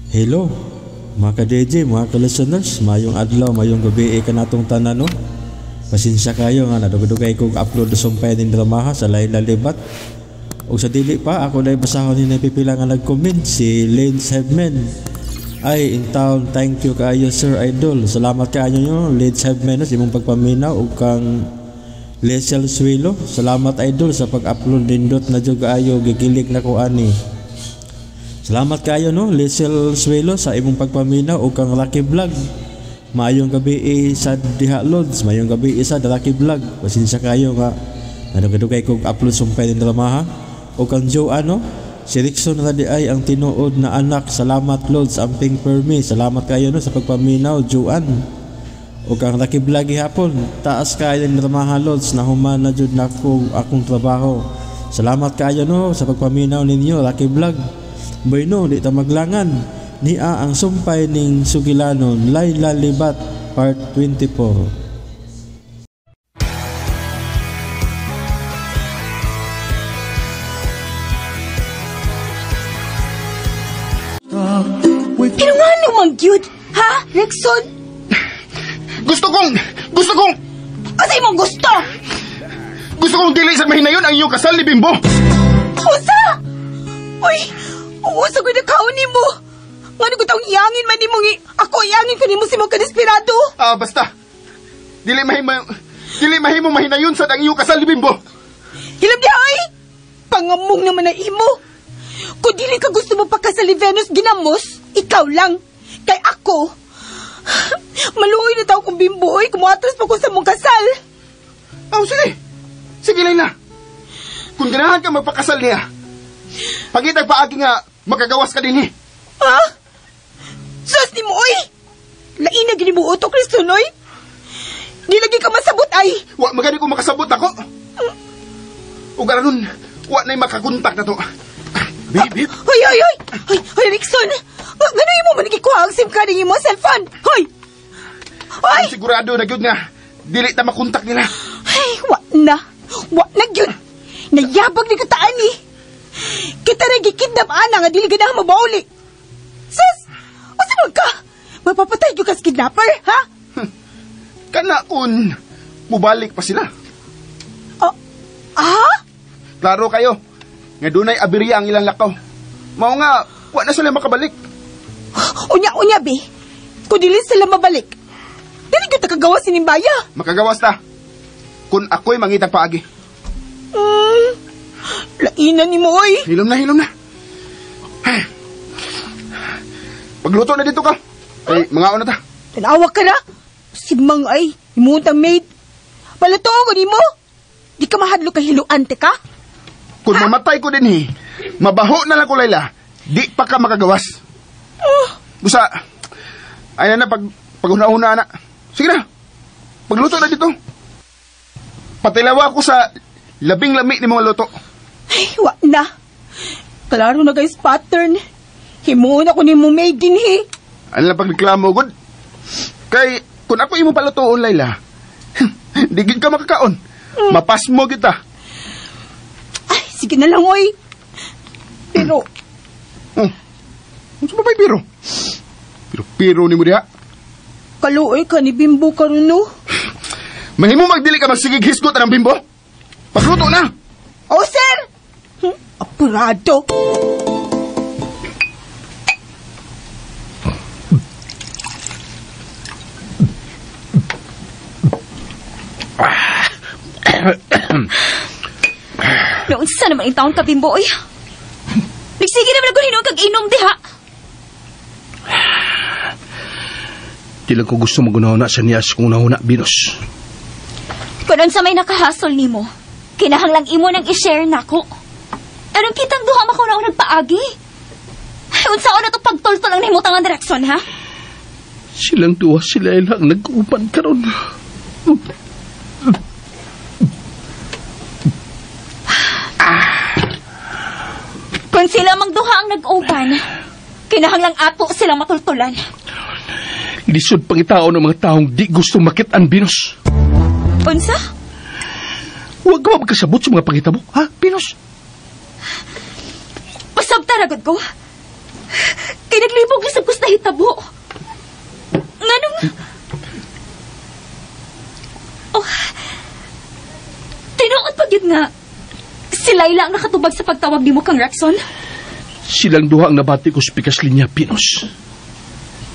Hello, mga ka-DJ, mga ka-listeners, mayong adlaw, mayong gabi ka natong tanan, no? Pasensya kayo nga, nadugay kong upload sa sumpay ng dramaha sa Layla Libat. O sa dili pa, ako na basahon ni napipila nga nag-comment, si Lane Sebmen. Ay, in town, thank you kayo, Sir Idol. Salamat kayo nyo, Lane Sebmen, sa imong pagpaminaw, o kang Lesel Suelo. Salamat, Idol, sa pag-upload nindot na dyo kayo, gigilig na ko ani. Salamat kayo, no, Lesel Suelo, sa imong pagpaminaw o kang Lucky Vlog. Mayong gabi sa Diha Lods, mayong gabi sa Lucky Vlog. Pasensya kayo nga, nadugay kong upload sumpay ng dramaha. O kang Joe, si Rickson na di ay ang tinuod na anak. Salamat, Lods, amping permi. Salamat kayo, no, sa pagpaminaw, Joan. O kang Lucky Vlog hapon, taas kayo ng dramaha, Lods, na human na jud na akong trabaho. Salamat kayo, no, sa pagpaminaw ninyo, Lucky Vlog. Bueno, di ta maglangan. Nia ang sumpay ning Sugilanon, Layla Libat, Part 24. Pero nga naman cute, ha, Rexon? Gusto kong... Asay mong gusto? Gusto kong dili sa mahinayon ang iyong kasal ni Bimbo. Usa! Uy, usa ko na kauni mo. Nga nagutang iyangin man ni mong ako iyangin ka ni mo si mong kadesperado. Basta. Dili mahimo mahinayon sa ang iyong kasal ni Bimbo. Hilab di ay! Pangamong naman na imo. Kung dili ka gusto mo pakasal ni Venus ginamos, ikaw lang. Kay ako, maluoy na tao kong Bimboy, kumuatras pa ko sa mong kasal. Sige. Sige, Layla. Kung ganahan ka magpakasal niya, pagitag paagi nga, makagawas ka din Ha? Sus ni mo, oy! Lain na gini mo utok, Kriston, oy! Di lagi ka masabot, ay! Wa magani ko makasabot ako. O gano'n, wa na'y makakontak na to. Bib. Hoy, Rickson! Gano'y mo manigikuha ang SIM card ng imo cellphone? Hoy! Hoy! Sigurado na yun nga, dili ta makontak nila. Ay, wa na yun! Nayabag ni kataan ni! Kita na gikidnap ana nga dili ganahan mabauli. Sus! O saan ka? Mapapatay yung kas kidnapper, ha? Kanaon, mubalik pa sila. Klaro kayo, nga dunay abirya ang ilang lakaw. Mao nga, wa na sila makabalik. Unya, be. Kung dili sila mabalik, dili ko takagawas sinimbaya. Makagawas ta. Kung ako'y mangitag paagi. Lainan ni mo, oy. Hilom na. Pagluto na dito ka. Ay, mga na ta. Tanawag ka na. Simang ay, imuntang maid. Palatuon ni mo. Di ka mahadlo ka hiluan, ka? Kung mamatay ko din mabaho na lang ko, Layla. Di pa ka makagawas. Busa, ay na pag-una-una na. Sige na, pagluto na dito. Patilawa ko sa labing lami ni mga luto. Ay, wa na. Klaro na guys pattern. Himuon ako ni mo maid din, Ano lang pagreklamo, good? Kay, kung ako imo palutoon, Layla, digid ka makakaon. Mapas mo kita. Ay, sige na lang, oy. Pero... Ano ba biro? Pero ni mo diha. Kaluoy ka ni Bimbo karon, no? Mahimo magdili ka magsigig hisgot ng Bimbo? Pagluto na! Oh, sir! Apurado! Noon sa naman itawon ka, Bimboy. Nagsige naman ako hinong kag-inom, diha. Di lang ko gusto magunahuna sa niyas kung nahuna, Venus. Kung sa may nakahasol ni mo, kinahanglang imo nang i-share na ko. Anong kitang duha mako na nagpaagi? Ay, unsaon na to pagtultol ang nahimutangan direksyon, ha? Silang duha sila ilang nag-upan karon. Kung sila mang duha ang nag-upan, kinahanglang ato silang matultulan. Lisod pangitao ng mga taong di gusto makit-an, Venus. Unsa? Huwag ka magkasabot sa mga pangitabo, ha, Venus? Pasabta ragod ko. Kay Kay naglibog lisab ko sa hitabo. Nganong... Oh, tinuod pa gyud nga. Si Laila ang nakatubag sa pagtawag nimo kang Rexon. Silang duha ang nabati ko sa pikas linya, Pinos.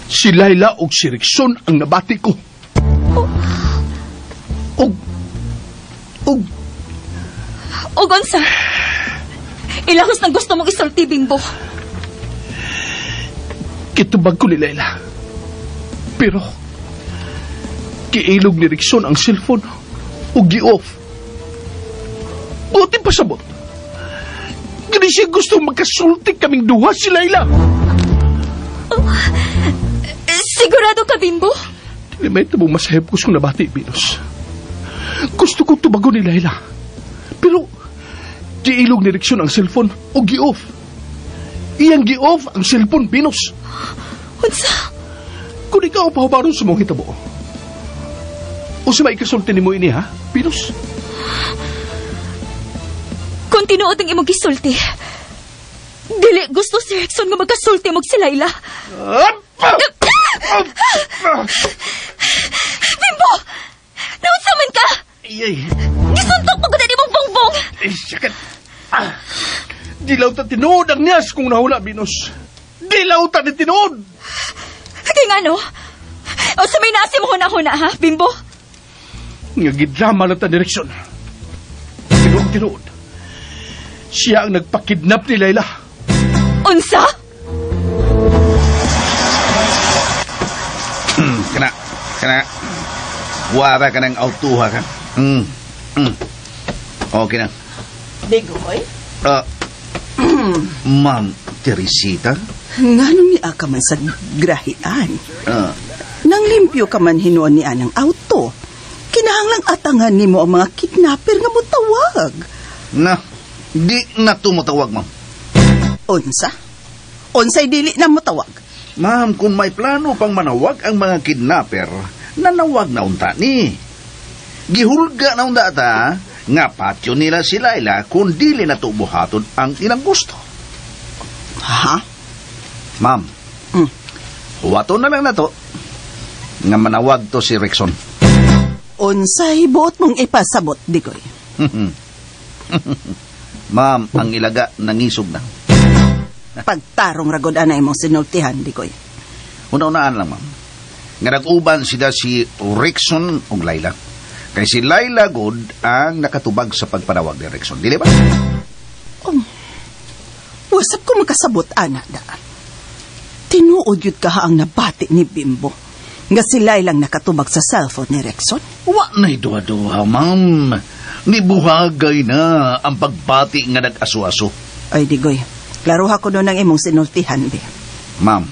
Si Laila o si Rexon ang nabati ko. O Gonza, ilahos ng gusto mong isulti, Bimbo. Kitubag ko ni Laila. Pero, kiilog ni Rexon ang cellphone o gi-off. Buti pasabot. Gani siya gusto magkasulti kaming duha si Laila. Sigurado ka, Bimbo? Dili may tabong masahib ko siyang nabati, Pinos. Gusto kong tubago ni Laila. Pero, giilog ni Rexon ang cellphone o gi-off. Iyang gi-off ang cellphone, Pinos. Unsa? Kung ikaw pahubaron sa mong hitabo. O sa maikasulti ni mo ini, ha, Pinos? Kung tinuod ang imong gisulti, dili gusto si Rexon nga magkasulti mong si Laila. Bimbo! Naunsa man ka? Ay, Gisuntok mo ko na di mong bongbong! sakat. Dilaw ta tinood ang niyas kung nahula, Pinos. Dilaw ta ni tinood. Kaya nga no? O sa may nasi mo huna-huna, ha, Bimbo? Nga gidrama na ta direksyon. Tinood. Siya ang nagpakidnap ni Laila. Unsa? Kana. Wara ka ng autuha ka. Okay na. Digoy? Ma'am Teresita? Nganong ni ka man sa grahian? Nang limpyo ka man hinuon ni anang auto. Kinahanglang atangan nimo ang mga kidnapper nga mutawag. Na, di na tumutawag, ma'am. Unsa? Unsay dili na mutawag? Ma'am, kung may plano pang manawag ang mga kidnapper, nanawag na unta ni. Gihulga na unta ta, nga patyo nila si Laila kung dili na tubuhaton ang ilang gusto. Ha? Ma'am, huwaton na lang na to, nga manawag to si Rexon. Unsay buot mong ipasabot, Digoy? Ma'am, ang ilaga nangisog na. Pagtarong ragod anay mong sinultihan, Digoy. Una-unaan lang, ma'am. Nga nag-uban sila si Rexon o Laila. Kay si Laila God ang nakatubag sa pagpanawag ni Rexon. Dili ba? Wasap ko makasabot, anak da. Tinuod yun ka ang nabati ni Bimbo. Nga sila ilang nakatubag sa cellphone ni Rexon. Wa na'y duha-duha, ma'am. Nibuhagay na ang pagbati nga nag-aso-aso. Ay, Digoy. Klaro ha ko doon ang imong sinultihan, be. Ma'am,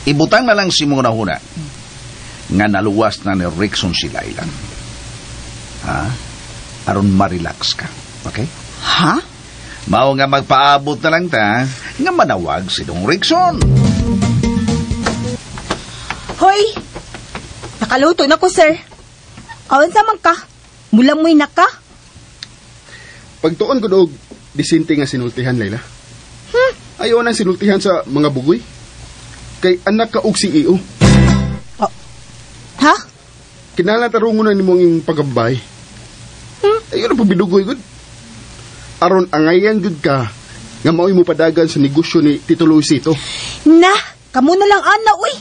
ibutang na lang si muna huna nga naluwas na ni Rexon si Laila. Ha? Aron ma-relax ka. Okay? Ha? Mao nga magpaabot na lang ta nga manawag si Dong Rexon. Hoy! Nakaluto na ko, sir. Awan sa man ka. Mulang mo'y naka. Pagtuon ko doog, disinte nga sinultihan, Laila. Ayaw nang sinultihan sa mga bugoy. Kay anak ka og CEO. Ha? Kinahanglan tarungon na nimong yung pagkabay. Ayaw na pabidugoy, good. Aron angayan, good ka. Nga mao'y mo padagan sa negosyo ni Tito Luisito. Na, kamo na lang, ana, uy.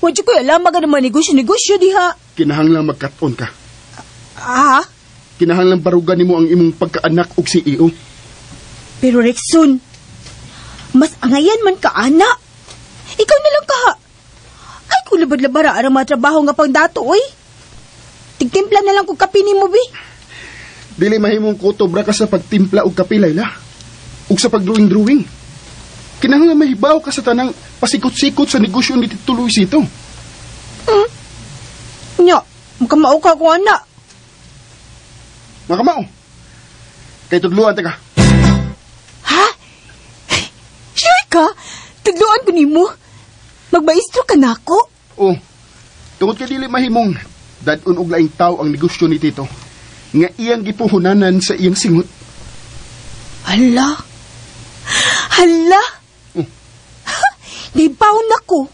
Wadyo ko alam ka naman negosyo, diha. Kinahanglan magkaton ka. Ah? Kinahanglan barugan nimo ang imong pagkaanak og CEO. Pero Rexon, mas angayan man ka, ana. Ikaw na lang ka. Ay, kung labad-labara ang mga trabaho nga pang dato, uy. Tigtimpla na lang kung kape ni mo, bi. Dili mahimong kutobra ka sa pagtimpla og kape, Laila. Ug sa pagdrawing-drawing. Kinahanglan mahibaw ka sa tanang pasikot-sikot sa negosyo ni Tito Luisito. Nya, makamao ka ko, ana. Makamao. Kay tudluan ta ka. Ha? Sure ka? Tudloan ko nimo. Magmaestro ka na ako? Oh, tungod kay dili mahimong dadun og laing tao ang negosyo ni Tito. Nga iyang gipuhunanan sa iyang singot. Hala? Oh. Di na ko.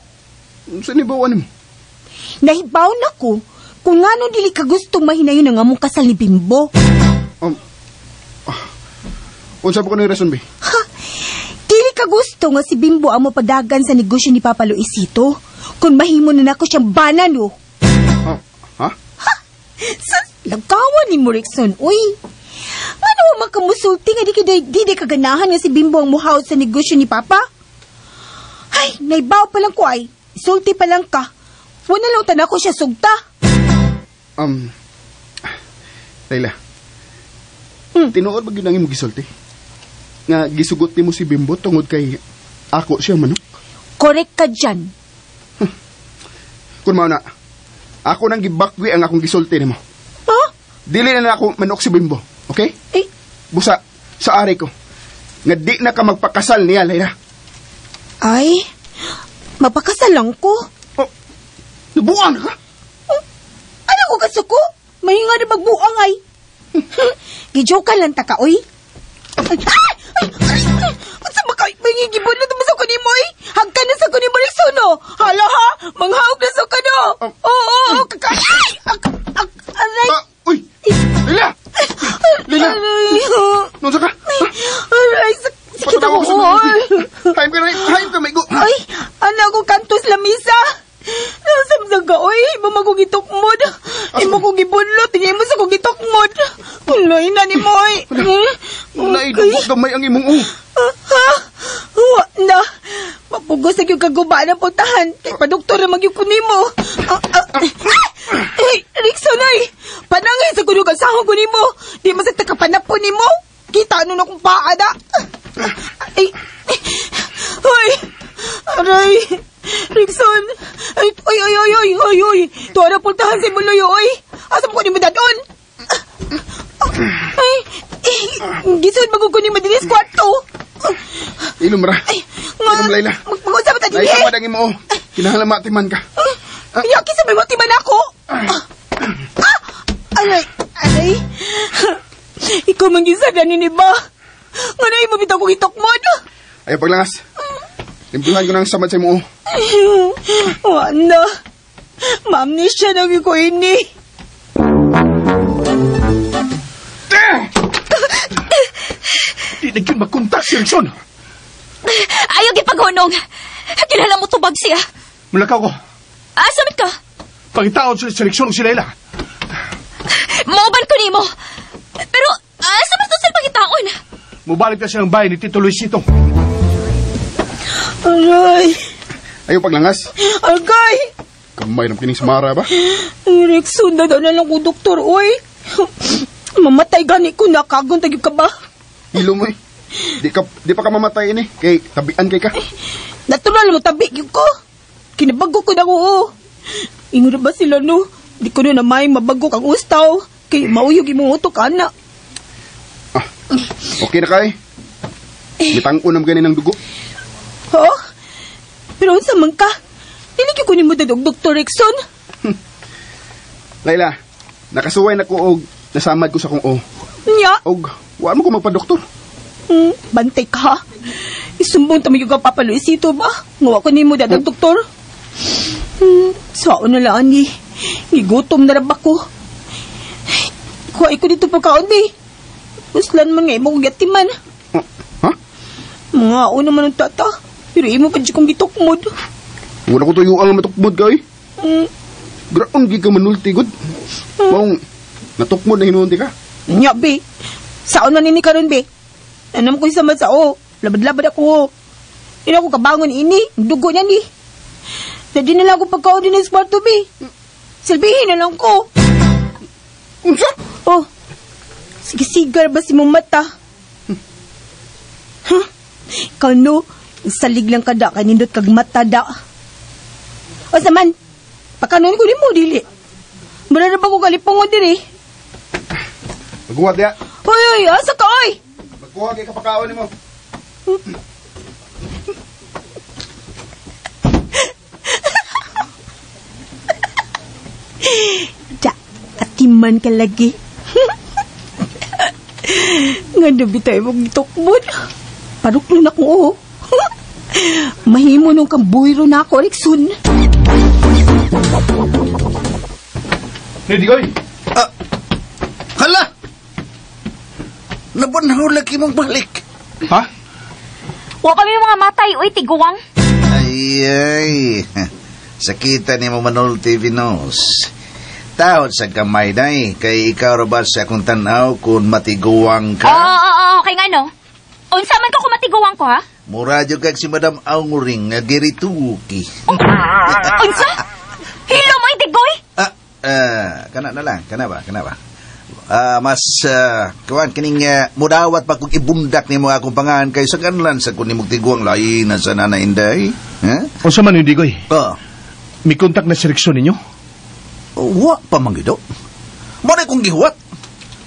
Saan ibawan mo? Nahibaw na ko kung nga nung dili ka gustong mahinayon ng among kasal ni Bimbo. Unsa pa ko ng rason, be? Ha? Dili ka gusto nga si Bimbo ang mapadagan sa negosyo ni Papa Luisito kung mahimo na nako siyang banano. Ha? Lagawan ni mo, Rickson, uy. Ano makamusulti nga di kaganahan nga si Bimbo ang muhawd sa negosyo ni Papa? Ay, naibaw pa lang ko ay. Isulti pa lang ka. Wala lang tanan ko siya sugta. Layla. Tinuod ba yun ang imong gisulti? Nga gisugot ni mo si Bimbo tungod kay ako siya manok? Correct ka dyan. Kung mao na, ako nang gibakwi ang akong gisulti ni mo. Ha? Dili na ako manok si Bimbo, okay? Busa, sa ari ko. Nga di na ka magpakasal niya, Layla. Ay, mapakasal lang ko. Nabuang ka? Ano ko kasuko? Mahinga na magbuang ay. Gijoke lang ta ka, oy. Ay! Sa makagibon na tumas ako ni mo, eh. Hagka na sa ko ni Marisono. Hala ha, manghawag na sa ka no. Oo, kakay! Aray! Uy! Layla! Layla! Nunsa ka? Aray, sakit ako, oy. Hayop ka, maigo. Ay, anak ko kantos lamisa. Nasamsag ka, oy. Iba makugitukmod. Imo ko gibunlot. Tingay mo sa kugitukmod. Ulay na ni mo, oy. Ulay, gamay ang imong Ha? Wala. Mapugos na yung kaguba ng putahan. Kay padoktor na magyuko ni mo. Ay, Rickson, ay. Panangay sa kunog ang sahong ko ni mo. Di masagta ka panapon ni mo. Kita ano na kong paada. Ay. Hoy. Aray. Rickson. Ay. Tuwa na pultahan si Muloy, oy. Asa mo ko ni mo dadon? Ay. Gisun magukunin mo din sa kwarto. Ilum ra. Ilum, Layla. Mag-usap mo tadi. Layla, madangin mo. Kinahanglan matiman ka. Yaki sa may matiman ako. Aray. Ikaw mangisada ni ba? Nga na mo bitaw kong itukmod. Ayaw paglangas. Limpuhan ko ng samad sa mo. Wanda. Ma'am ni siya nang ko ini. Di na yun magkunta si Rickson. Ayaw gipaghunong. Kinala mo tubag siya. Mulakaw ko. Samit ka. Pangitaon si Rickson o si Layla. Mauban ko nimo. Pero, samit to sila pangitaon. Mubalik na silang bahay ni Tito Luisito. Aray. Ayaw paglangas. Agay. Kamay ng kining samara ba? Rickson, daw na lang ko, doktor, oy. Mamatay gani ko na, kagong tagip ka ba? Ilum, eh. Di pa ka mamatay ini. Kay tabian kay ka. Natural mo tabi ko. Kinabago ko na ko. Ingo na ba sila no? Di ko na may mabago kang ustaw. Kay mauyog imong utok ana. Okay na kay. Mitang-o nam ganin ng dugo. Ha? Pero unsa man ka? Dili ko nimo dadog Dr. Rickson. Layla, nakasuway na ko og nasamad ko sa kong Nya? Og wa mo ko magpa-doktor. Bantay ka ha? Isumbong tamo yung Papa Luisito ba? Ngawa ko nimo dadog doktor. Saan na lang ni? Gigutom na rab ako. Kuhay ko dito pagkaon di. Uslan man nga imo kong gatiman. Ha? Mga una man ang tata. Pero imo pa di kong gitukmod. Wala ko tuyo ang matukmod ka eh. Graon gi ka manulti gud. Maong natukmod na hinunti ka. Nya be. Saan man ini karon be? Anam ko sama sa labad-labad ako. Ina ko kabangon ini, dugo niya ni. Dadi na lang ako pagkaon din sa kwarto be. Silbihin na lang ko. Unsa? Sige-sigar ba si mong mata? Ikaw no, salig lang kada kanindot kag mata da. O saman, pakanon ko ni mo dili. Mura na ba ko kalipungon diri? Magkuha diya. Hoy, asa ka oy? Magkuha kay kapakaon nimo. Ja, atiman ka lagi. Nga nabi tayo mong tukmod. Paruklo na ko. Mahimo nung kambuyro na ako, Rexon. Digoy! Hala! Nabanhaw lagi mong balik. Ha? Wa kami mga matay, uy, tiguwang. Ay. Sakita ni mo manulti, Venus. Taot sa kamay na kay ikaw ba sa akong tanaw kung matiguwang ka? Oo, kay nga no. Unsa man ka kung matiguwang ko, ha? Muradyo kag si Madam Auring nga girituki. Unsa? Hilo mo, Digoy? Kana na lang, kana ba? Mas, kawan, kining mudawat pa kung ibundak ni mo akong pangahan kay sa kanlan sa kung ni mong tiguang lain na sa Nana Inday. O sa man yung Digoy? May kontak na si Rexon ninyo? Wa pa manggido. Muna kong gihuwat.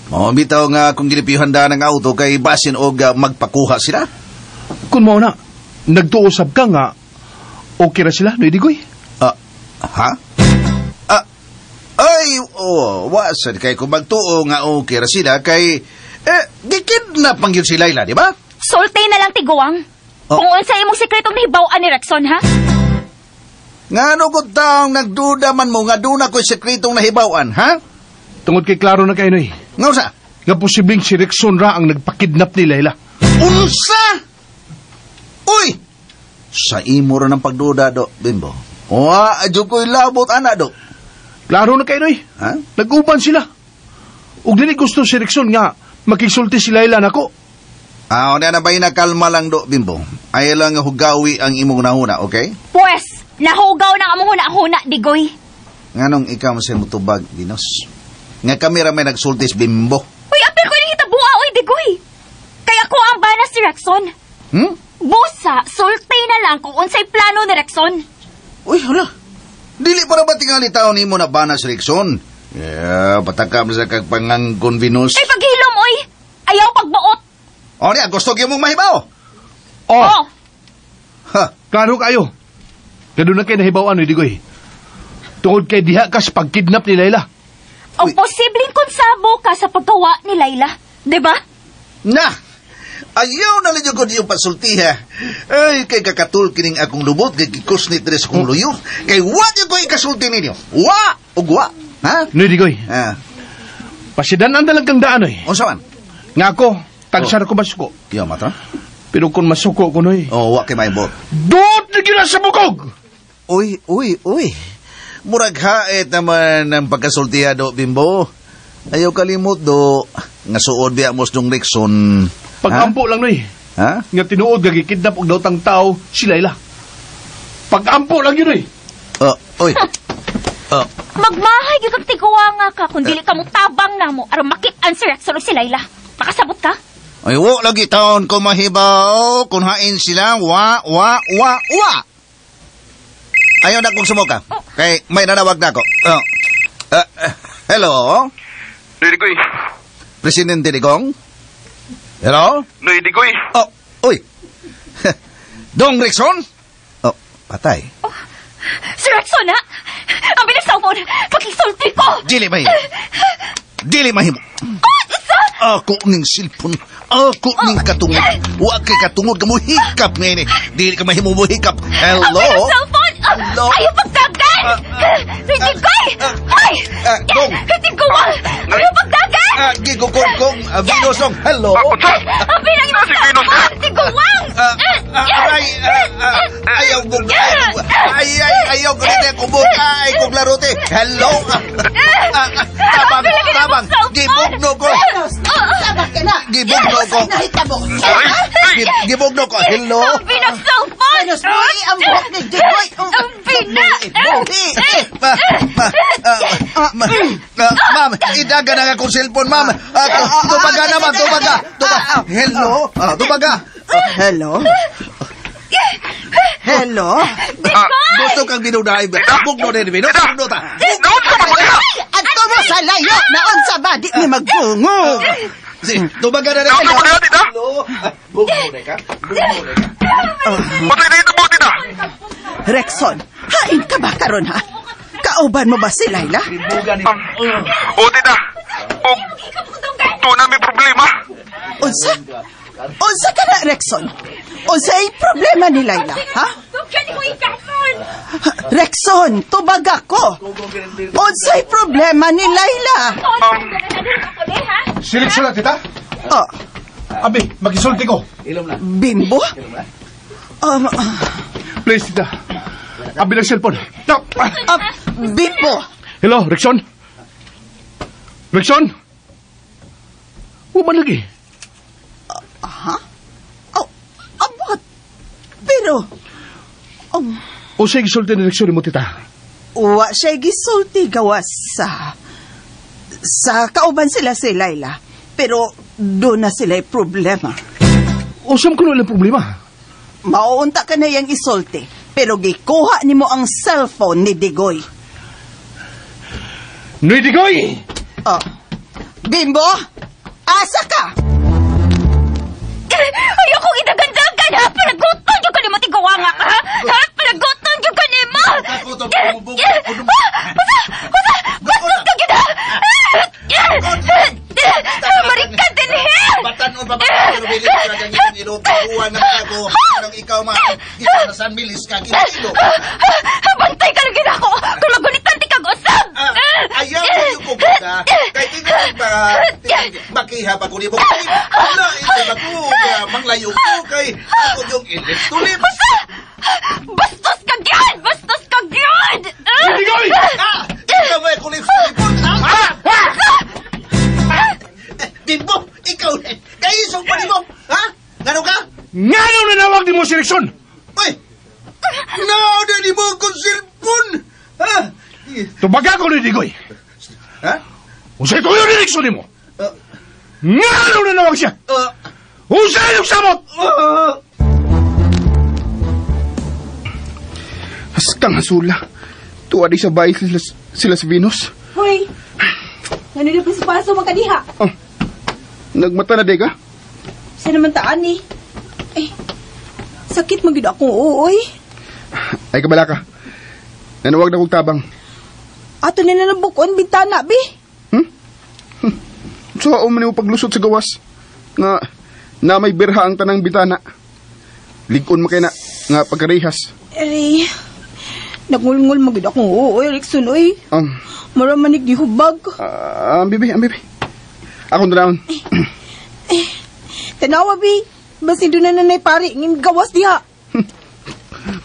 Mamabitaw nga kung ginipihanda ng auto kay basin o magpakuha sila. Kung mo na, nagtuusap ka nga, okay ra sila, no Digoy? Ha? Wasan kay kung magtuo nga okay ra sila kay, gikidnap ang yun si Layla, di ba? Sultay na lang, tiguwang. Kung unsa imong sekretong nahibaw-an ni Rexon, ha? Nga ano ko taong nagduda man mo nga doon ako'y sekretong nahibawan, ha? Tungod kay klaro na kayo, noy. Nga usa? Nga posibleng si Rexon ra ang nagpakidnap ni Layla. Unsa? Uy! Sa imo ra ng pagduda, do, Bimbo. Adyo ko'y labot, ana, do. Klaro na kayo, noy. Ha? Nag-uban sila. Ug dili gusto si Rexon nga makisulti si Layla nako. Na ba'y nakalma lang, do, Bimbo. Ay lang hugawi ang imong nahuna, okay? Pues, nahugaw ng among huna-huna, Digoy. Nganong ikaw mo sa mutubag, Venus? Nga kami ramay nagsultis, Bimbo. Uy, apil ko yung hitabuha, uy, Digoy. Kaya ko ang bana si Rexon. Busa, sultay na lang kung unsay plano ni Rexon. Uy, hala. Dili para ba tingali taon ni mo na bana si Rexon? Patakam sa kagpangangkon, Venus. Ay, paghilom, uy. Ayaw pagbuot. Niya, gusto kayo mong mahibaw? Oh. Ha? Klaro kayo. Gano'n na kayo nahibawan, no Digoy. Tungod kay diha ka sa pagkidnap ni Layla. O posibleng konsabo ka sa paggawa ni Layla. Diba? Na! Ayaw na linyo ko niyong pasultiha. Ay, kay kakatul kining akong lubot, kay kikusnit rin sa kong luyo. Kay what yung ko ikasulti ninyo? Wa! Ugwa! Ha? No Digoy. Pasidanan na lang kang daan, oy. O saan? Nga ako, tagsara ko masuko. Yo, mata? Pero kung masuko ko, noy. Wa kay may bot. Doot na gila sa bukog! Uy. Murag haet naman ng pagkasultiha, do, Bimbo. Ayaw kalimot, do. Nga suod biya mos nung Rexon. Pag-ampo lang, noy. Ha? Nga tinuod, gagikidnap og daw tang tao, si Layla. Pag-ampo lang yun, oy. Uy. Magmahay yung kang tiguwa nga ka kung dili ka mo tabang na mo aron makit-an si Rexon o si Layla. Makasabot ka? Ay, lagi taon ko mahibaw kung hain sila. Wa. Ayaw na kong sumuka. Kay may nanawag na ako. Hello? Digoy. Presidente Digong? Hello? Digoy. Uy. Dong Rexon? Patay. Si Rexon, ha? Ang bilis sa phone. Pakisulti ko. Dili mahimo. Ako ning silpon. Ako ning katungod. Huwag kay katungod ka mo hikap ngayon. Dili ka mahimo mo hikap. Hello? Ang bilis sa phone. Hello? Ayaw pagdagan. Digoy. Ay. Dong. Digawang. Ayaw pagdagan. Gigukong. Vinosong. Hello? Ang bilang sa phone. Digawang. Ayaw mo. Ayaw ko rin ako mo. Ay, kong larote. Hello? Tabang. Gibugno ko. Gibugno ko. Hello? Ang bilang sa phone. Ang buhok ni Digoy. Ang bilang. Ma'am, idaga na akong cellphone, ma'am. Tubaga naman. Hello? Tubaga. Hello? Gusto kang binudahay. Bugno rin, Bino. Bugno ta. Ato mo sa layo na unsa ba di ni magbungog. Tubaga na rin. Hello? Bugno rin ka? Patay na ito mo, tita. Rexon, hain ka ba karon ha? Kauban mo ba si Layla? Tita. Ito na may problema. Unsa ka na, Rexon? Unsay problema ni Layla, ha? Kani ko ikapon! Rexon, tubag ako. Unsay problema ni Layla? Seleksyon na, tita. Oh, Abi, magisulti ko. Bimbo? Please, tita. Abi ng cellphone. No. Bimbo? Hello, Rexon? Rexon? Huwag lagi. Ha? Oh, abot. Pero, O siya gisulti ni Rexon mo, tita. wa siya gisulti gawas sa kauban sila si Layla. Pero, doon na sila problema. O siyam ko lang problema. Mauunta ka na yung isulti. Pero gikuha ni mo ang cellphone ni Digoy. Noy Digoy! Oh. Bimbo? Asa ka? Ayokong idagandagan, ha? Palagutan yung ka ni mo, tigawanga ka, ha? Palagutan yung ka ni mo! Bastos ka gina! Marikan din, he! Batanon pa ba pero bilis ka ganyan ilo pagkuha ng ako nang ikaw ikaw na San Milis ka ginilo. Bantay ka lang gina ko! Kung magunitan di kag usab! Ayaw mo yung kubuka kay tingin ba bakiha ba kung di mo wala ito ba ko manglayo ko kay ako yung ilis tulip. Bastos ka gyan! Bastos ka gyan! Digoy! Ikaw ba kulip sa lipon? Dimbo, ikaw na. Kaya isang pa mo. Ha? Gano'n ka? Nga nung nanawag ni mo si Rexon! Uy! Na di mo kong cellphone! Ha? Tubag ako ni Digoy. Ha? Usay tuyo ni Rexon ni mo. Nga nung nanawag siya! Usay yung samot! Haskang hasula. Tuwa di sa bahay sila si Venus. Hoy! Ano na paso magkadiha? Oh. Nagmata na, Dega? Sa naman taan eh. Ay, sakit magid akong uuoy. Ay, kabala ka. Nanawag na kong tabang. Ato na nabukon bintana, bi. So, umani mo paglusot sa gawas. Na may birha ang tanang bitana. Ligon mo kayo na, nga pagkarehas. Ay, nagngulngul magid akong uuoy, Rexon, oy. Maramanig di hubag. Ang bibi. Ako na naman. Tanawa, bi. Basin doon na nanay pari, ngin gawas diha.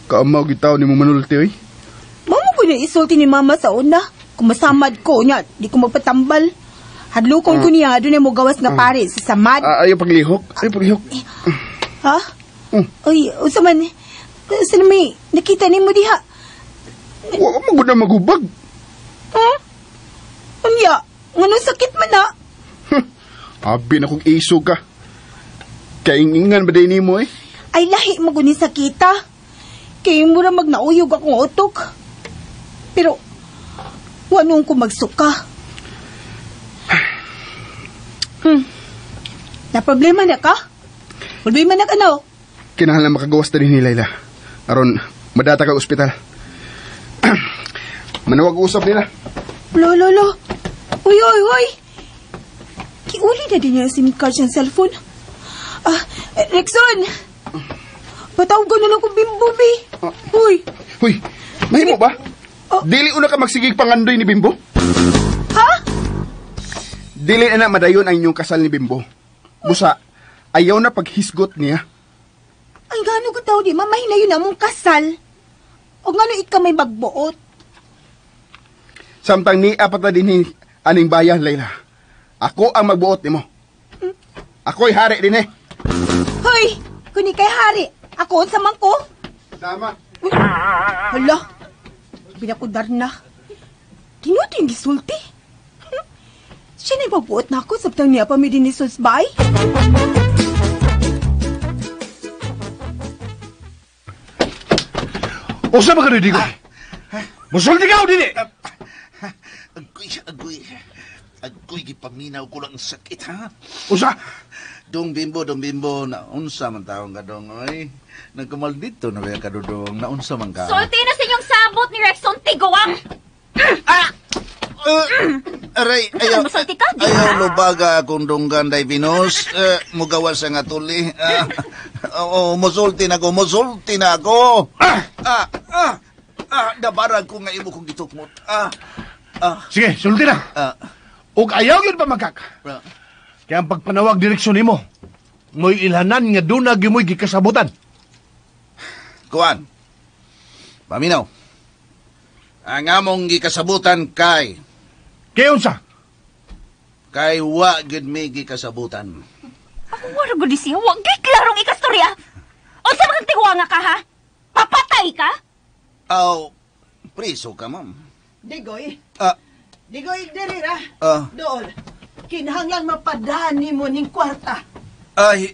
Kaamaw gitaw ni mo manulti, oy. Mamo ko na isulti ni mama sa una. Kung masamad ko niya, di ko magpatambal. Hadlukon ko niya, doon mo gawas nga pari sa samad. Ayaw paglihok. Ha? Uy, usa man. Saan may nakita ni mo diha? Huwag mo na magubag. Anya, ngano sakit man na? Abi na kong iso ka. Kaingingan ba din ni mo, eh? Ay lahi mo guni sakita. Kaya mura magnauyog akong utok. Pero, wanong ko magsuka. Na problema na ka? Problema na ka na, Kinahanglan makagawas na rin ni Layla. Aron, madata ka ospital. Manawag usap nila. Lo. Uy. Kiuli na din niya SIM card siyang cellphone. Rexon! Patawag ko na lang kung Bimbo, bi. Huy, mahimo ba? Dili una ka magsigig pangandoy ni Bimbo? Ha? Dili na madayon ang inyong kasal ni Bimbo. Busa, ayaw na paghisgot niya. Ay, gano'n ko tao di, mamahinay yun na mong kasal. O gano'n ikaw may bagbuot. Samtang ni apat na din aning bayan, Layla. Ako ang magbuot ni mo. Ako'y hari din eh. Hoy, kung kay hari, ako sa mangko. Sama. Hala, binakudar na. Tinuto yung gisulti. Siya na ipabuot na ako sabtang niya pa may din ni Susbay. O sa mga nadigo? Musulti ka o din eh! Agoy, gipaminaw ko lang sakit, ha? Usa? Dong Bimbo, naunsa man taong ka dong, oy. Nagkamaldito na kaya ka dong, naunsa man ka. Sulti na sa inyong sabot ni Rexon Tiguang! Aray, Masulti ka, di ba? ayaw lubaga akong donggan day Venus. Mugawa sa nga tuli. musulti na ako. Nabarag ko nga imo kong gitukmot. Sige, sulti na. Ug ayaw yun pa magkak. Kaya ang pagpanawag direksyon nimo, mo'y ilhanan nga doon na gimoy gikasabutan. Kuan, paminaw. Ang among gikasabutan kay Kayonsa? Kay wa gid mi gikasabutan. Ako wala gud siya, wag gay klarong ikastorya. O sa mga tigwa nga ka ha? Papatay ka? Priso ka, ma'am. Digoy. Ah. Digoy, derira. Dool. Kinahanglan mapadahan nimo ning kwarta. Ay,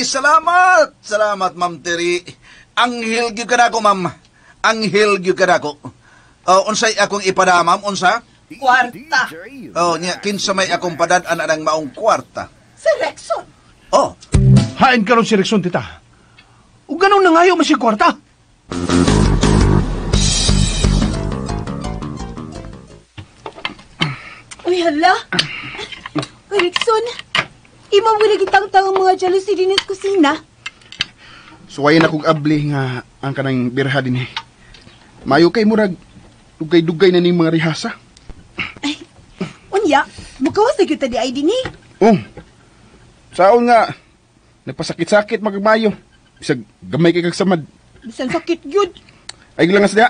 salamat. Salamat, Ma'am Terry. Anghel gyud ka nako, ma'am. Anghel gyud ka nako. Unsay akong ipada, ma'am? Unsa? Kwarta. Kinsa may akong padad-an anang maong kwarta. Si Rexon. Hain karon si Rexon, tita. Ug ganun na ngayo si kwarta. Uy, hala. Rexon, imam mo nagitang-tang ang mga jealousy din sa kusina. Suwayan akong abli nga ang kanang birha din Mayo kay murag dugay-dugay na ning mga rihasa. Ay, unya, bukawas na kita di ay din Saon nga, nagpasakit-sakit magmayo. Bisag gamay kay kagsamad. Bisan sakit yun. Ay lang nga sadya.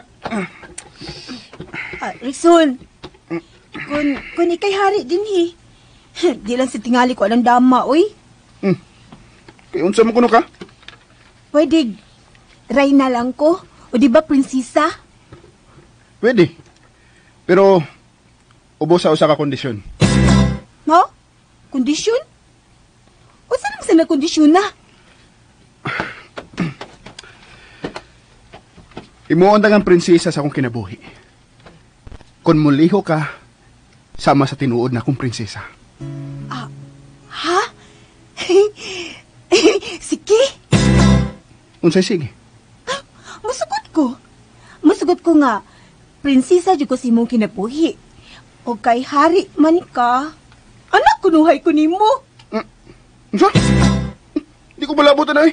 Rexon, kung ikay hari din di lang sa tingali ko alang dama, oy. Kaya unsa mo kuno ka? Pwede, Reyna lang ko. O di ba, prinsesa? Pwede. Pero, ubos sa usa ka kondisyon. Ha? Kondisyon? O saan sa na-kondisyon na? Imuon ang prinsesa sa akong kinabuhi. Kung muliho ka, sama sa tinuod na akong prinsesa. Ha? Sige. Unsay sige? Masugot ko nga, prinsesa di ko si mong kinabuhi. O kay hari man ka, anak kunuhay ko nimo. Unsa? Di ko malabot na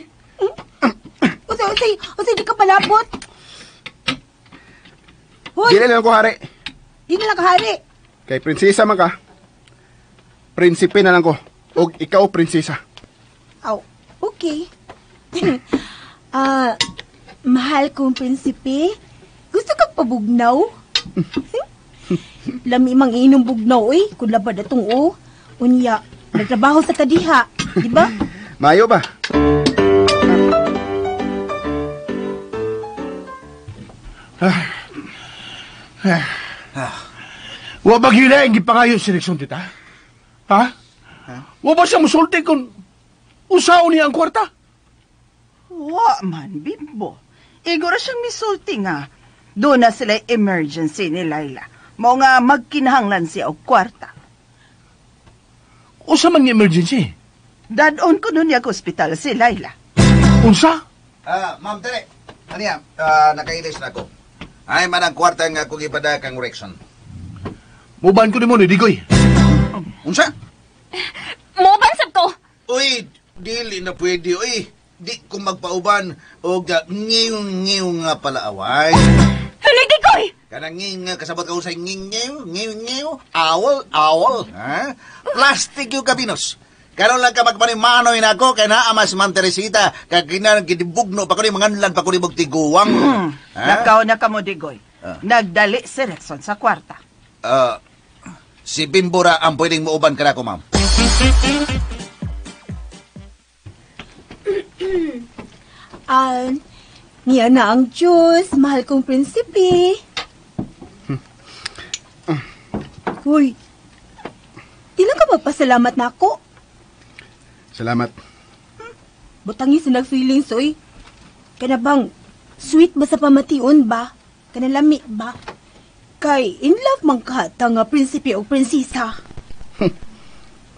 Usay, di ka palabot. Hoy, Di na lang ko hari. di na lang kahari. Kay prinsesa man ka. Prinsipe na lang ko. O ikaw prinsesa. Aw, okay. Mahal kong prinsipe, gusto kang pabugnaw? Lami mang inom bugnaw, oy. Kung labad atong unya, nagtrabaho sa kadiha, di ba? Mayo ba? Wa ba gila ang gipangayo si Rexon, tita? Ha? Wa ba siya musulti kung usaon niya ang kwarta? Wa man, bimbo. Igora siyang misulti nga. Doon na sila emergency ni Laila. Mao nga magkinahanglan siya og kwarta. Usa man nga emergency? Dadon ko nun niya ka ospital si Laila. Unsa? Ma'am Tere, ano yan? Nakailis na ako. Ay man ang kwarta nga kung ipada kang Rexon. Muban ko ni mo ni Digoy. Unsa? Mubansab ko! Uy, dili na pwede, uy. Di ko magpauban o ngiyong nga pala away. Hali, Digoy! Kanang ngiyong nga kasabot ka usay ngiyong, awol, ha? Plastic yung kabinos. Karon lang ka magpanimanoy na ako, kaya naamas Ma'am Teresita, kaya kinagidibugno pa ko ni manganlan pa ko ni magtiguwang. Nakaw na ka mo, Digoy. Nagdali si Rexon sa kwarta. Si Bimbora ang pwedeng muuban ka na ko, ma'am. Niya na ang Diyos, mahal kong prinsipe. Uy, di lang ka magpasalamat na ako. Salamat. Butangi sa nag-feelings, oy. Kana bang, sweet ba sa pamation ba? Kana lami ba? Kay, in love man ka, nga prinsipe o prinsesa.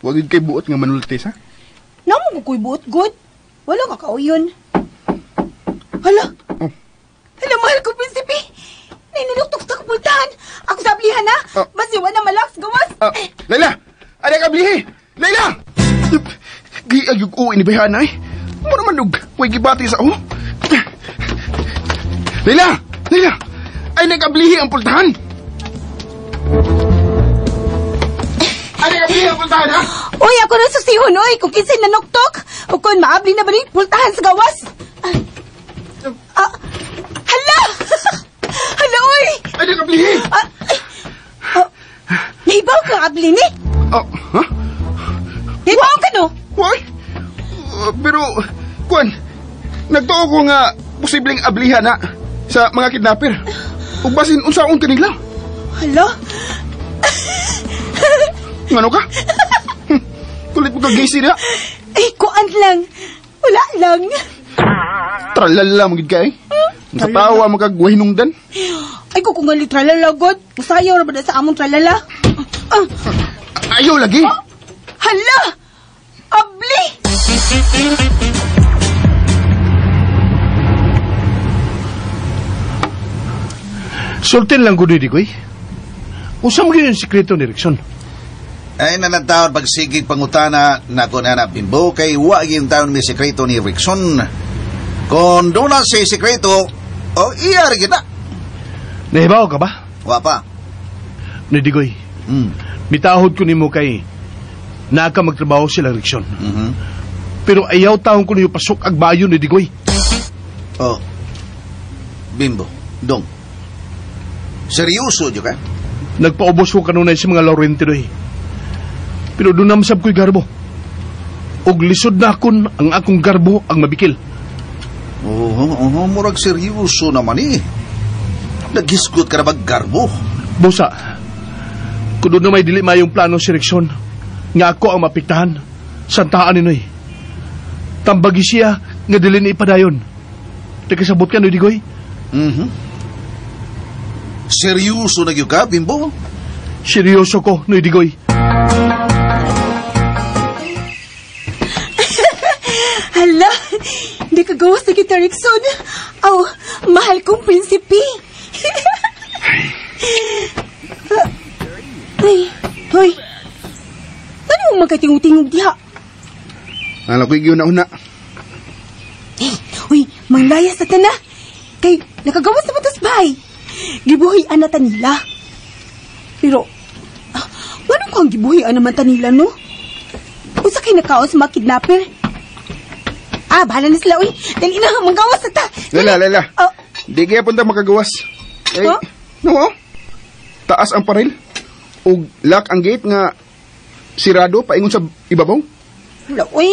Huwag kay buot nga manultis, ha? Namo ko ko'y buot good. Wala ka yun. Hala! Hala, mahal ko, prinsipe! Nainiluktok sa kapultahan! Ako sa ablihan, ha? Basiwa na malaks, gawas! Layla! Ada ka blihi! Layla! Giyag yung uwi ni Bayan, ay! Mo naman dug, way gibati sa oh. Layla! Layla! Ay nag-ablihi ang pultahan! Ay nag-ablihi ang pultahan, ha? Uy, ako na susihon, uy, kung kinsay nanoktok. O kung maabli na ba rin pultahan sa gawas. Hala! Hala, uy! Ay nag-ablihi! Nahibaw kang abli ni? Oh, ha? Nahibaw ka, no? Hoy! Pero, Kwan, nagtuo ko nga posibleng ablihan na sa mga kidnapper. Ug basin unsaon kanila. Hala? Ngano ka? Kulit mo kag-gaysi na. Eh, kuan lang. Wala lang. Tralala magid ka eh. Nakatawa magagwahinungdan. Ay, kung nga tralala, God. Masayaw na ba na sa among tralala? Ayaw lagi. Hala! Abli! Sultin lang gud di koy. Usa mo gyud yung sikreto ni Rickson. Ay nanatawon pagsigig pangutana na ko na Bimbo kay wa yung taon may sekreto ni Rickson. Kung doon na si sekreto, iyari kita. Nahibaw ka ba? Wa pa. Nidigoy. Mitahod ko nimo kay naka magtrabaho sila Rickson. Pero ayaw taon ko niyo pasok ag bayo ni Digoy. Oh. Bimbo, dong. Seryoso jo ka? Nagpaubos ko kanunay sa mga Laurentino. Pero doon naman sab ko'y garbo. Og lisod na akon ang akong garbo ang mabikil. Murag seryoso naman eh. Nagisgot ka na mag-garbo. Bosa, kung doon na may dili mayong plano si Rickson, nga ako ang mapiktahan, santaan ninoy. Tambagi siya nga dili ni ipadayon. Nagkasabot ka, no, Digoy? Seryoso na gyud ka, Bimbo? Seryoso ko, no, Digoy. Hala! Hindi ka gawas na kita, Rickson. Mahal kong prinsipi. Hoy. Ano mong magkatingog-tingog diha? Alam ko'y giyon na una. Uy, manglaya sa tana. Kay, nakagawas na matas bahay. Gibuhian na tanila. Pero, anong kang gibuhian naman tanila, no? Usa kay nakaos mga kidnapper. Bahala na sila, uy. Dali na, manggawas na ta. Lala. Di kaya punta makagawas. No, taas ang paril. O lock ang gate nga sirado paingon sa ibabaw. Wala, uy.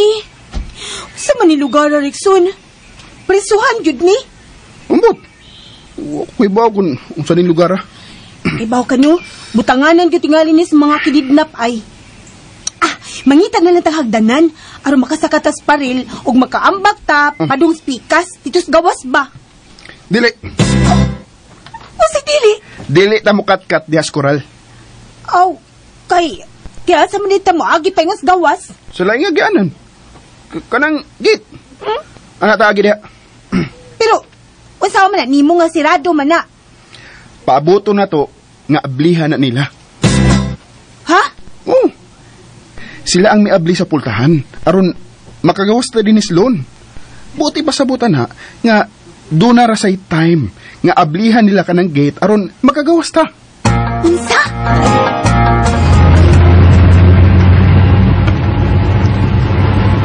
Sa manilugar na, Rickson. Presuhan, yun ni. Umbot. Kuy ba kung saan yung lugar, Ibaw ka nyo, butanganan ko tingali ni sa mga kidnap ay. Mangita na lang hagdanan, aron makasakatas paril, og makaambak ta, padung spikas, titos gawas ba? Dili. Si dili? Dili ta mukat-kat di askoral. Kaya sa manita mo, agi pengos gawas? Sila nga gianan. Kanang gate. Ana ta agi diha. Pero, usawa man na, nimo nga sirado man na. Paaboto na to, nga ablihan na nila. Ha? Oo. Sila ang miabli sa pultahan. Aron, makagawas na din is loan. Buti pa sabutan ha, nga doon na rasay time, nga ablihan nila ka ng gate, aron makagawas ta. Unsa?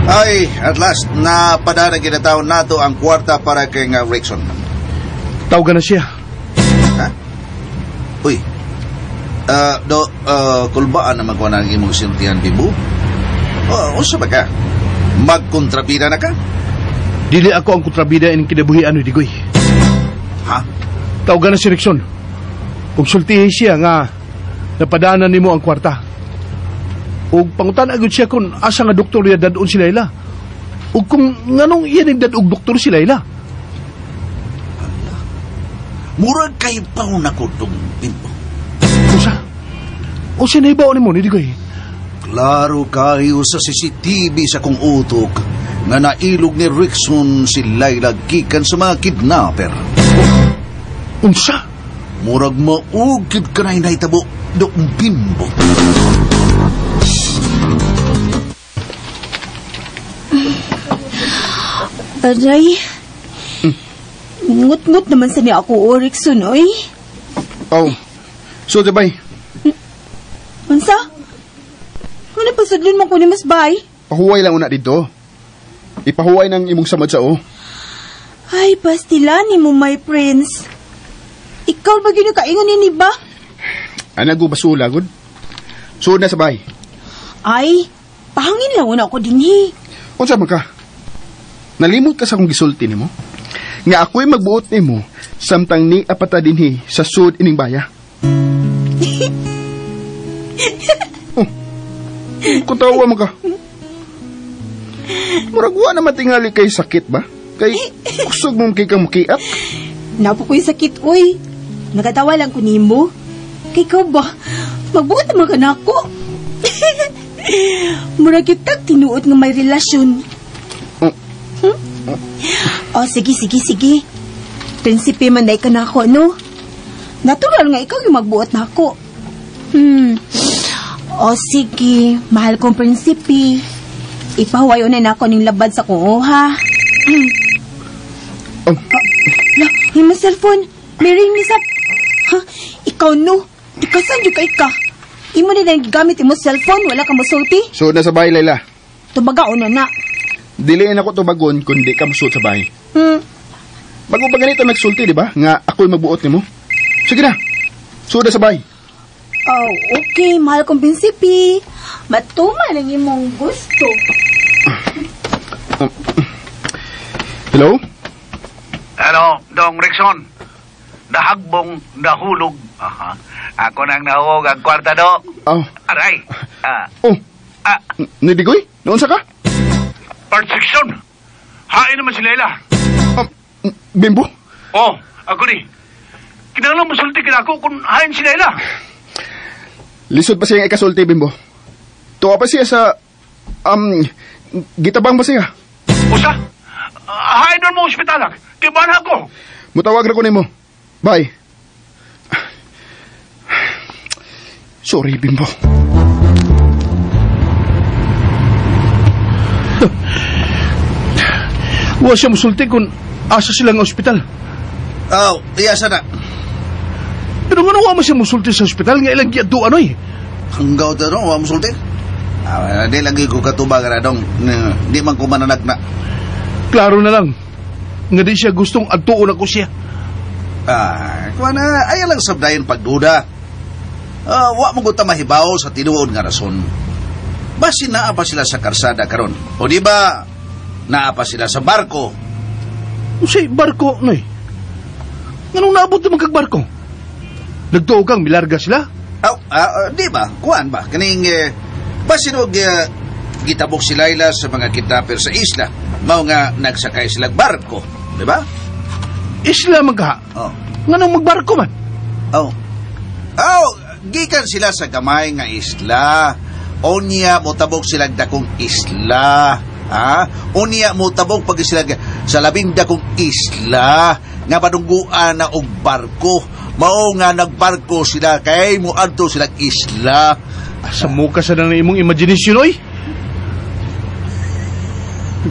Ay, at last, napadana ginataon nato ang kwarta para kay Rickson. Tawagan na siya. Ha? Uy, kulbaan naman ko ng imong sintihan, Bibu? Unsa ba ka? Magkontrabida na ka? Dili ako ang kontrabida ining kinabuhian ni Digoy. Ha? Tawagan na si Rickson. Kung sultihin siya nga napadaanan nimo ang kwarta. Ug pangutan agud siya kung asa nga doktor ya dadon si Layla. Ug kung nganong iya ning dadog doktor si Layla. Murag kay pa na ko tong Bimbo. Usa na ibaw ni mo ni Digoy. Klaro kayo sa CCTV sa kong utok nga nailog ni Rickson si Layla gikan sa mga kidnapper. Unsa? Murag maugid ka na inaitabo doong Bimbo. Aray. Ngut-ngut naman sa niya ako, Rickson, oy. Oh, so sabay, Mansa? Ano pasadlon mo ko ni Mas Bay? pahuway lang una dito. Ipahuway ng imong samad sa o. Ay, pastilani mo, my prince. Ikaw ba ginakaingon ni ba? Anago basula, good? So na sabay. Ay, pahangin lang una ako din Unsa man ka? Nalimot ka sa akong gisulti nimo? Nga ako'y magbuot nimo samtang ni apata dinhi sa sud ining baya. Oh. Kung tawa mo ka. Murag wa na matingali kay sakit ba? Kay kusog mong kay kang makiat. Napo ko'y sakit, oy. Nagatawa lang ko nimo. Kay ka ba? Magbuot naman ka na ako. Murag kitag tinuot nga may relasyon. Oh, sige. Prinsipe man day ka na ako, no? Natural nga ikaw yung magbuot na ako. Oh, sige. Mahal kong prinsipe. Ipahuwayo na ako ng labad sa kong ha. Yung cellphone. May ring ni Sap. Ha? Ikaw, no? Ikasan yung ka. Imo na lang gigamit yung cellphone. Wala kang masulti. So na sabay, Layla. Tubagaon na. Diliin ako tubagon kundi ka musud sa bahay. Bago ba ganito nagsulti, di ba? Nga ako'y magbuot nimo. Sige na. Suda sa bahay. Oh, okay. Mahal kong prinsipe. Matuman ang imong gusto. Hello? Hello, Dong Rickson. Nahagbong, nahulog. Aha. Ako nang nahulog ang kwarta do. Oh. Aray. Oh. Nidigoy? Naunsa ka? Part section. Hain naman si Layla. Bimbo? Oh, ako ni. Kinahanglan masulti ka ako kung hain si Layla. Lisod pa siya ikasulti, Bimbo. Tuwa pa siya sa... gitabang ba siya? Usa? Hain doon mo ospitalak. Tibahan ako. Mutawag na ko nimo. Bye. Sorry, Bimbo. Wa siya musulti kung asa silang ospital. Oh, iya sana. Pero nga wa mo siya musulti sa ospital nga ilang giadto ano eh. Hanggaw to no, wa musulti. Di lagi ko katubag na dong. Di man ko mananag na. Klaro na lang. Nga di siya gustong adtuon ako siya. Kuha na, ayaw lang sabdayin pagduda. Wa mo guta mahibaw sa tinuod nga rason. Basi naa pa sila sa karsada karon. O di ba, naa pa sila sa barko. Usay barko, noy. Nganong naabot naman kag barko? Nagtuog kang milarga sila? Di ba, kuhaan ba? Kaning, basi no, gitabok si Layla sa mga kidnapper sa isla. Mao nga nagsakay sila barko. Di ba? Isla man ka? Oh. Nganong magbarko man? Gikan sila sa gamay nga isla. Onya mo tabok sila dakong isla. Unya mo tabok pag sila sa labing dakong isla nga padungguan na og barko. Mao nga nagbarko sila kay mo adto silang isla. Sa muka sa nang imong imagination oy.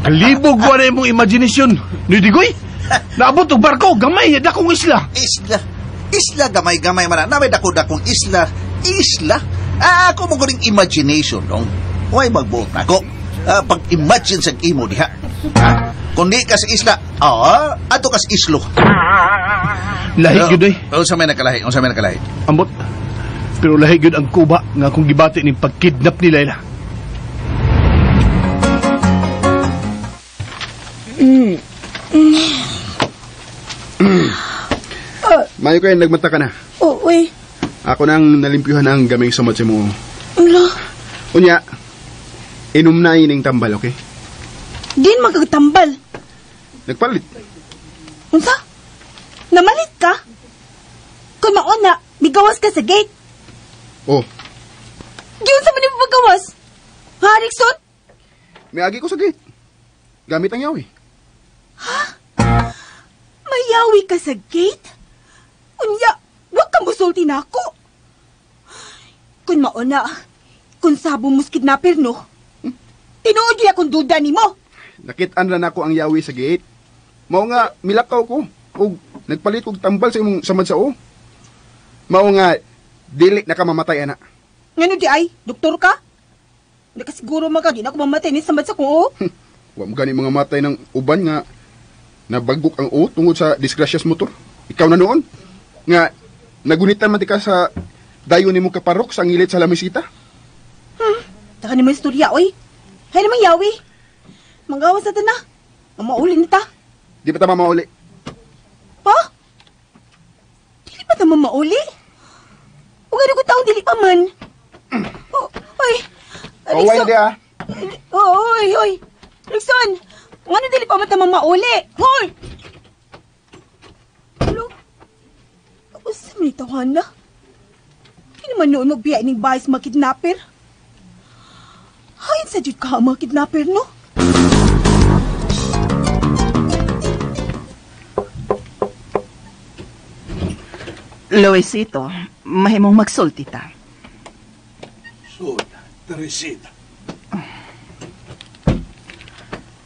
Kalibog wa na imong imagination. Nidigoy? Naabot og barko gamay dakong isla. Isla gamay-gamay man na may dako-dakong isla. Ako mo guring imagination dong. Why magbuot na ako? Pag-imagine sa imo diha. Kundi ka sa isla, ato kas islo. Lahi gyud ay. Unsa may nakalahi? Ambot. Pero lahi gyud ang kuba nga akong gibati ning pagkidnap ni Layla. Mayo kayo, nagmata ka na. Uy. Ako nang nalimpyuhan ang gaming samot sa mo. Ulo. Unya, inom na ining tambal, okay? Din magagtambal. Nagpalit. Unsa? Namalit ka? Kung mauna, bigawas ka sa gate. Oh, Giyon sa manibang paggawas. Ha, Rickson? may agi ko sa gate. Gamit ang yawi. Mayawi ka sa gate? Unya, wag kang musulti na ako. Kung mauna, kung sabo mo's kidnapper, no? Tinuod niya kung duda ni mo. Nakit-an na nako ang yawi sa gate. Mao nga milakaw ko ug nagpalit og tambal sa imong samad sa o. Mao nga dili na ka mamatay ana. Ngano di ay? Doktor ka? Nakasiguro man ka, di na ako mamatay ni samad sa ko. Wa mo gani mga matay ng uban nga nabagok ang o tungod sa disgrasyas motor. Ikaw na noon nga nagunitan man ti ka sa dayon nimo kaparok sa ngilid sa lamisita. Taka ni mo istorya, oy. Hay namang yawi. Manggawas na ta na. Ang mauli na ta. Di pa tama mauli. Pa? Dili pa naman mauli? O gano'n ko taong dili pa man. Oy. Kaway na di ah. Oy. Rickson, ano dili pa man tamang mauli? Hoy! Ano? Tapos sa manitawahan na. Hindi naman noon magbiyay ng bahay sa mga kidnapper. Hayin sa jud ka ang mga kidnapper, no? Loisito, mahimong magsulti ta. Sud, Teresita.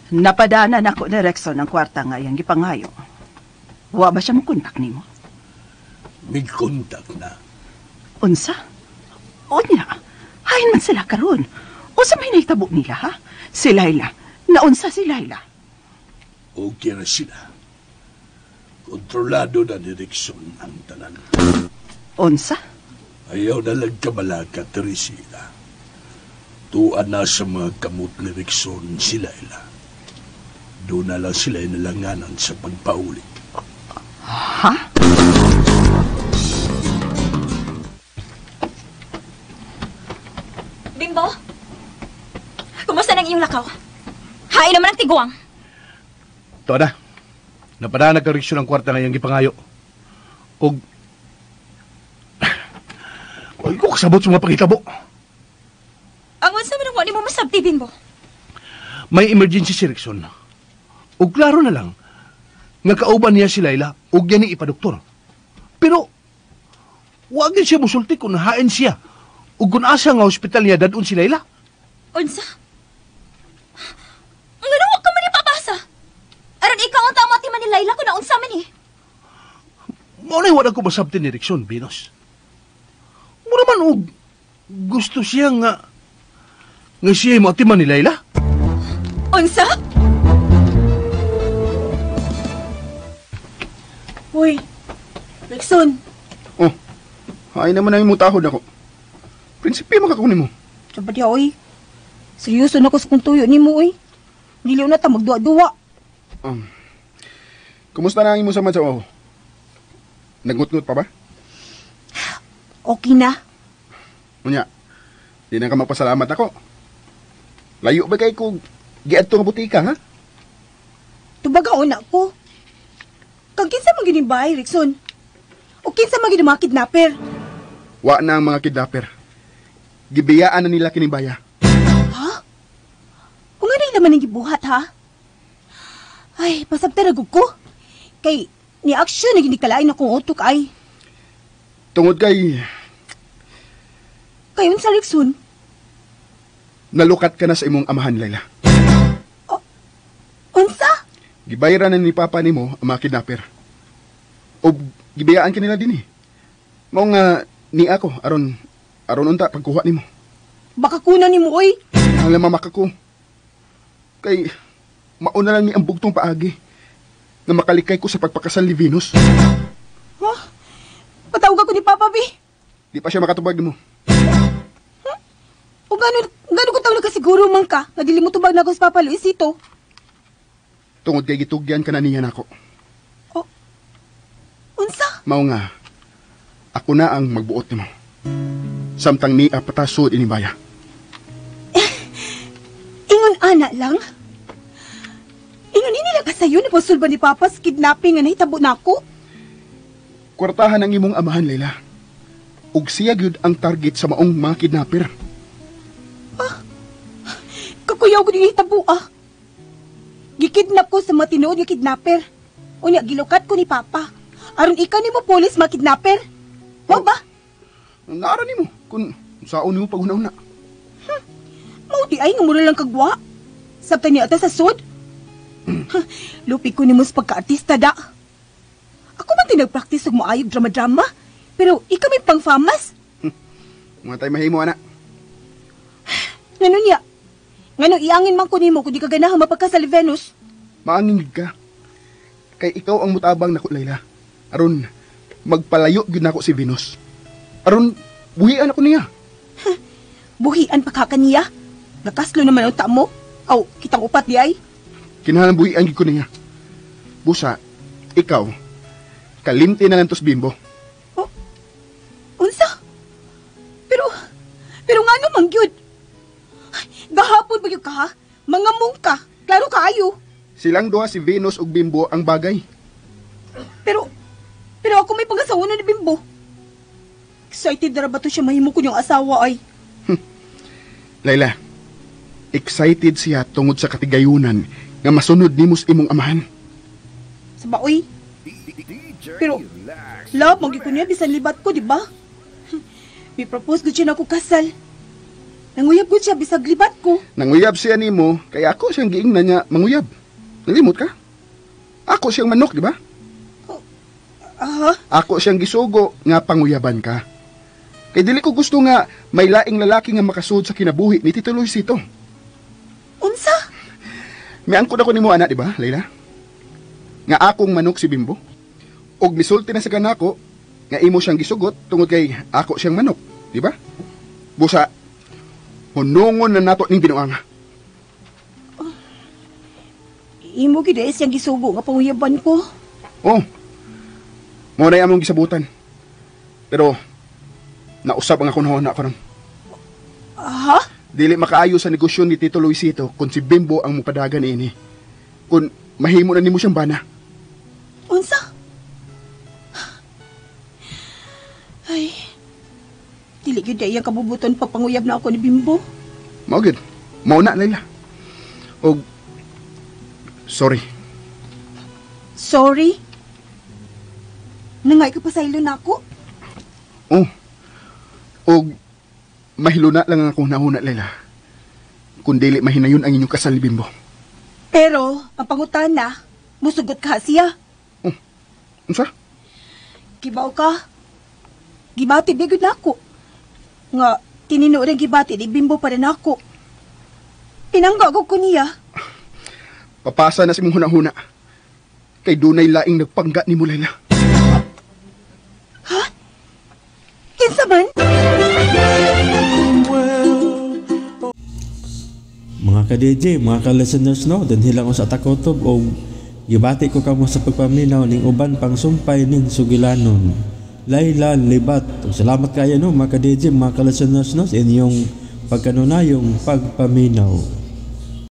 Napadanan ako ni Rexon ang kwarta nga iyang gipangayo. Wa ba siya makontak nimo? May kontak na. Unsa? O niya, hain man sila karon. O sa may naitabo nila, ha? Si Laila. Naunsa si Laila? Okay na sila. Kontrolado na ni Rickson ang tanan. Unsa? Ayaw na lang kamalaka, Teresita. Tuan na sa mga kamot ni Rickson si Laila. Doon na lang sila inalanganan sa pagpauli. Ha? Bimbo? Kumusta nang iyong lakaw? Hain naman ang tiguang. Toda, napadaan na kareksyon ang kwarta ngayong gipangayo. Og... Ay, ko kasabot sa mga pakitabo. Ang unsa man ang wali mo masabti, Bimbo? May emergency si Rickson. Og klaro na lang, nga kauban niya si Laila, og yan ni ipadoktor. Pero, wag siya musulti kung hain siya, ug kung asa nga ospital niya dadun si Laila. Unsa? Ang ganawa ka man ipabasa. Aron ikaw ang tama ti man ni Laila kung naunsa man eh. Maunay wala ko masabti ni Rickson, Venus. Mura man og gusto siya nga siya mo atiman ni Laila. Unsa? Uy, Rickson. Oh, ay naman ang imutahod ako. Prinsipe makakunin mo. Sabi diya, oy. Seryoso na ko sa kong tuyo ni mo, oy. Diliw na ta magduwa-duwa. Kumusta na ang imo sa o? Nagngut-ngut pa ba? Okay na. Unya, di na ka magpasalamat ako. Layo ba kay ko giadto nga butika, ha? Tubagaon na ko. Kag kinsa man gini bahay, Rickson? O kinsa man gini mga kidnapper? Wa na ang mga kidnapper. Gibiyaan na nila kining baya. Ha? O nga na naman ang gibuhat, ha? Ay, pasabta na ko. Kay, ni action na ginikalain akong utok ay. Tungod kay Kayon sa Rickson? nalukat ka na sa imong amahan, Laila. Unsa? Gibayaran na ni Papa nimo ang mga kidnapper. O gibiyaan ka nila din eh. Mao nga ni ako, aron unta pagkuha nimo. Baka kunan ni mo, oy. Ang lamamak ako. Kay, mauna lang ni ang bugtong paagi na makalikay ko sa pagpakasal ni Venus. Ha? Patawag ako ni Papa B. Di pa siya makatubag mo. O gano'n ko tawag nakasiguro man ka na dili mo tubag na ako sa Papa Luisito. Tungod kay gitugyan ka na niya nako. Unsa? Mao nga, ako na ang magbuot nimo. Samtang ni patasod inibaya. Ingon ana lang? Ingon nila ka sayo na pasulba ni Papa sa kidnapping nga nahitabo na ako? Kwartahan ang imong amahan, Leila. Ug siya gyud ang target sa maong mga kidnapper. Kakuyaw ko din hitabo Gikidnap ko sa matinood nga kidnapper. Unya, gilukat ko ni Papa. Aron ikaw ni mo polis mga kidnapper. Mo ba? Naara nimo kung saon nimo paghuna-una. Mao di ay nga mura lang kagwa. Sabta niya ata sa sud. Lupi ko ni mo sa pagka-artista da. Ako man tinag-practice og maayog drama-drama, pero ikaw may pang-famas. Mga tayo mahimo, anak. Ngano niya? Ngano iangin man ko nimo kung di ka ganahang mapagkasal Venus? Maangin ka. Kay ikaw ang mutabang nako, Layla. Aron, magpalayo gyud nako si Venus. Aron, buhian ako niya. Buhian pa ka kaniya? Nakaslo naman ang tamo? Aw, kitang upat di ay? Kinahanglan buhian gyud ko niya. Busa, ikaw, kalimti na lantos Bimbo. Oh, unsa? Pero nga naman gyud. Gahapon ba gyud ka ha? Mangamong ka, klaro kaayo. Silang duha si Venus ug Bimbo ang bagay. Pero ako may pangasawa na ni Bimbo. Excited na ba to siya mahimo ko yung asawa ay? Layla, excited siya tungod sa katigayunan nga masunod nimos imong amahan. Sa baoy? Pero, love, ko niya bisan libat ko, di ba? May propose ko siya na ako kasal. Nanguyab ko siya bisag libat ko. Nanguyab siya nimo, kaya ako siyang giingnan niya manguyab. Nalimot ka? Ako siyang manok, di ba? Ako siyang gisugo nga panguyaban ka. Kay dili ko gusto nga may laing lalaki nga makasud sa kinabuhi ni Tito Luisito. Unsa? May angkod ako nimo, anak, di ba, Layla? Nga akong manok si Bimbo. Og misulti na sa kanako nga imo siyang gisugot tungod kay ako siyang manok, di ba? Busa, hunungon na nato ning binuanga. Imo gid ay siyang gisugo nga panguyaban ko. Oh. Mo na among gisabutan. Pero nausab ang ako na ako ron. Ha? Dili makaayo sa negosyo ni Tito Luisito kung si Bimbo ang mupadagan ini. Kung mahimo na nimo siyang bana. Unsa? Ay, dili gyud ay ang kabubuton papanguyab na ako ni Bimbo. Mao gid. Mao na, Layla. Og sorry. Sorry? Nangay ka pa sa ilo na ako? Oh. Og mahiluna lang ang akong nahuna, Layla. Kung dili mahinayon ang inyong kasal ni Bimbo. Pero, ang pangutana, musugot ka siya. Oh. Unsa? Kibaw ka. Gibati bigod na ako. Nga, tinino rin gibati di Bimbo pa rin ako. Pinanggagog ko niya. Papasa na si mong hunahuna. Kay dunay laing nagpangga ni mo, Layla. Ha? Kinsa man? Mga ka-DJ, mga ka-listeners, no, din hilang sa takotob o gibati ko kamo sa pagpaminaw ning uban pang sumpay ning sugilanon. Layla Libat. Salamat kayo, no, mga ka-DJ, mga ka-listeners, no, sa inyong pagkanunayong pagpaminaw.